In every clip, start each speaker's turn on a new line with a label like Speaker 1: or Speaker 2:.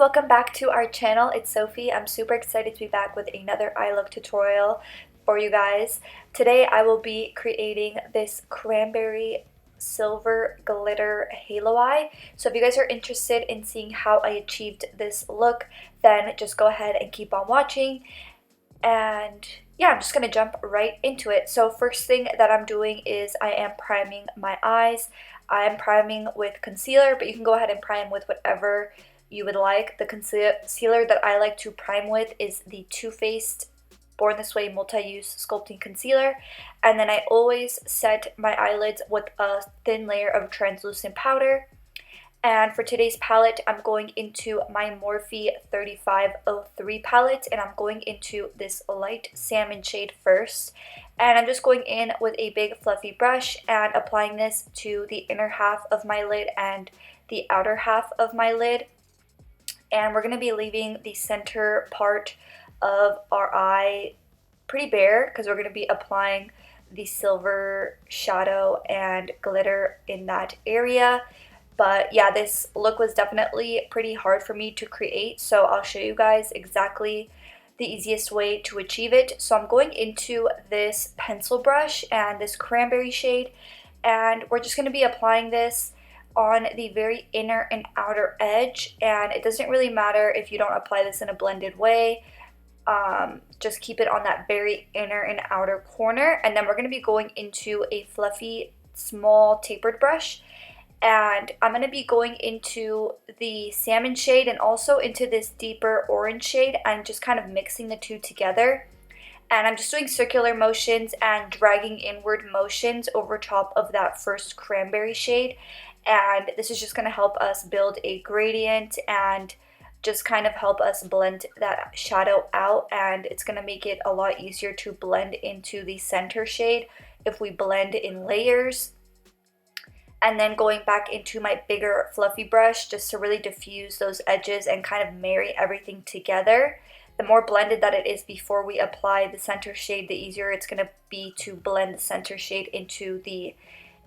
Speaker 1: welcome back to our channel. It's Sophie. I'm super excited to be back with another eye look tutorial for you guys. Today I will be creating this cranberry silver glitter halo eye. So if you guys are interested in seeing how I achieved this look, then just go ahead and keep on watching. And yeah, I'm just gonna jump right into it. So first thing that I'm doing is I am priming my eyes. I am priming with concealer, but you can go ahead and prime with whatever you would like. The concealer that I like to prime with is the Too Faced Born This Way Multi-Use Sculpting Concealer. And then I always set my eyelids with a thin layer of translucent powder. And for today's palette, I'm going into my Morphe 3503 palette, and I'm going into this light salmon shade first. And I'm just going in with a big fluffy brush and applying this to the inner half of my lid and the outer half of my lid. And we're going to be leaving the center part of our eye pretty bare because we're going to be applying the silver shadow and glitter in that area. But yeah, this look was definitely pretty hard for me to create, so I'll show you guys exactly the easiest way to achieve it. So I'm going into this pencil brush and this cranberry shade, and we're just going to be applying this on the very inner and outer edge. And it doesn't really matter if you don't apply this in a blended way. Just keep it on that very inner and outer corner. And then we're going to be going into a fluffy, small tapered brush. And I'm going to be going into the salmon shade and also into this deeper orange shade and just kind of mixing the two together. And I'm just doing circular motions and dragging inward motions over top of that first cranberry shade. And this is just going to help us build a gradient and just kind of help us blend that shadow out. And it's going to make it a lot easier to blend into the center shade if we blend in layers. And then going back into my bigger fluffy brush just to really diffuse those edges and kind of marry everything together. The more blended that it is before we apply the center shade, the easier it's going to be to blend the center shade into the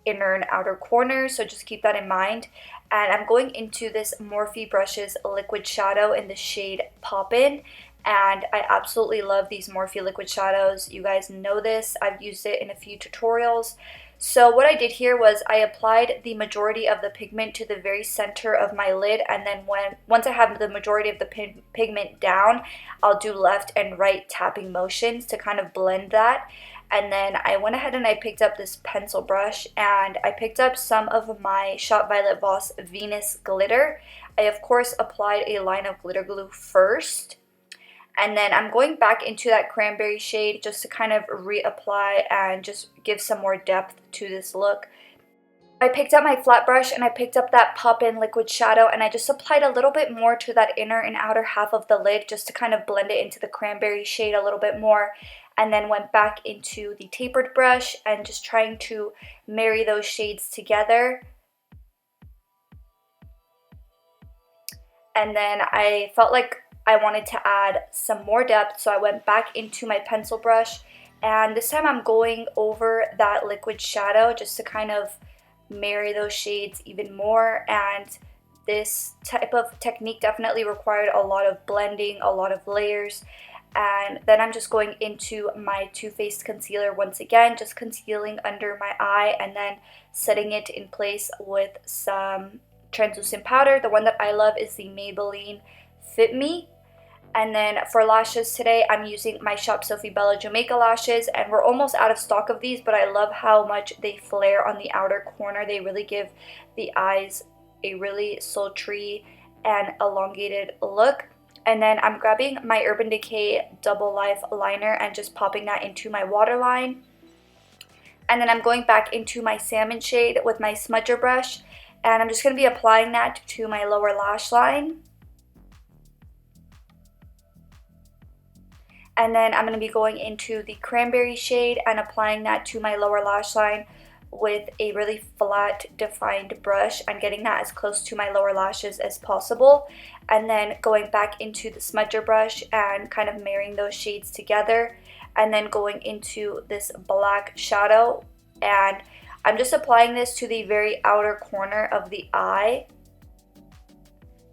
Speaker 1: inner and outer corners, so just keep that in mind. And I'm going into this Morphe Brushes liquid shadow in the shade Poppin', and I absolutely love these Morphe liquid shadows. You guys know this, I've used it in a few tutorials. So what I did here was I applied the majority of the pigment to the very center of my lid, and then once I have the majority of the pigment down, I'll do left and right tapping motions to kind of blend that. And then I went ahead and I picked up this pencil brush and I picked up some of my Shot Violet Voss Venus glitter. I of course applied a line of glitter glue first. And then I'm going back into that cranberry shade just to kind of reapply and just give some more depth to this look. I picked up my flat brush and I picked up that Poppin' liquid shadow and I just applied a little bit more to that inner and outer half of the lid just to kind of blend it into the cranberry shade a little bit more. And then went back into the tapered brush and just trying to marry those shades together. And then I felt like I wanted to add some more depth, so I went back into my pencil brush, and this time I'm going over that liquid shadow just to kind of marry those shades even more. And this type of technique definitely required a lot of blending, a lot of layers. And then I'm just going into my Too Faced concealer once again, just concealing under my eye and then setting it in place with some translucent powder. The one that I love is the Maybelline Fit Me. And then for lashes today, I'm using my Shop Sophie Bella Jamaica lashes, and we're almost out of stock of these, but I love how much they flare on the outer corner. They really give the eyes a really sultry and elongated look. And then I'm grabbing my Urban Decay Double Life liner and just popping that into my waterline. And then I'm going back into my salmon shade with my smudger brush, and I'm just going to be applying that to my lower lash line. And then I'm going to be going into the cranberry shade and applying that to my lower lash line with a really flat defined brush and getting that as close to my lower lashes as possible. And then going back into the smudger brush and kind of marrying those shades together. And then going into this black shadow, and I'm just applying this to the very outer corner of the eye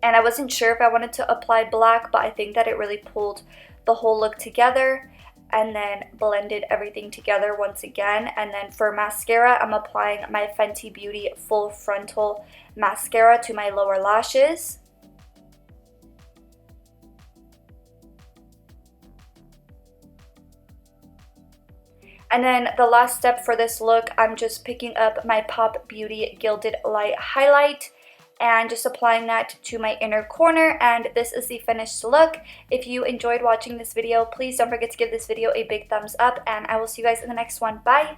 Speaker 1: and I wasn't sure if I wanted to apply black, but I think that it really pulled the whole look together and then blended everything together once again. And then for mascara, I'm applying my Fenty Beauty Full Frontal Mascara to my lower lashes. And then the last step for this look, I'm just picking up my Pop Beauty Gilded Light Highlight and just applying that to my inner corner, and this is the finished look. If you enjoyed watching this video, please don't forget to give this video a big thumbs up, and I will see you guys in the next one. Bye!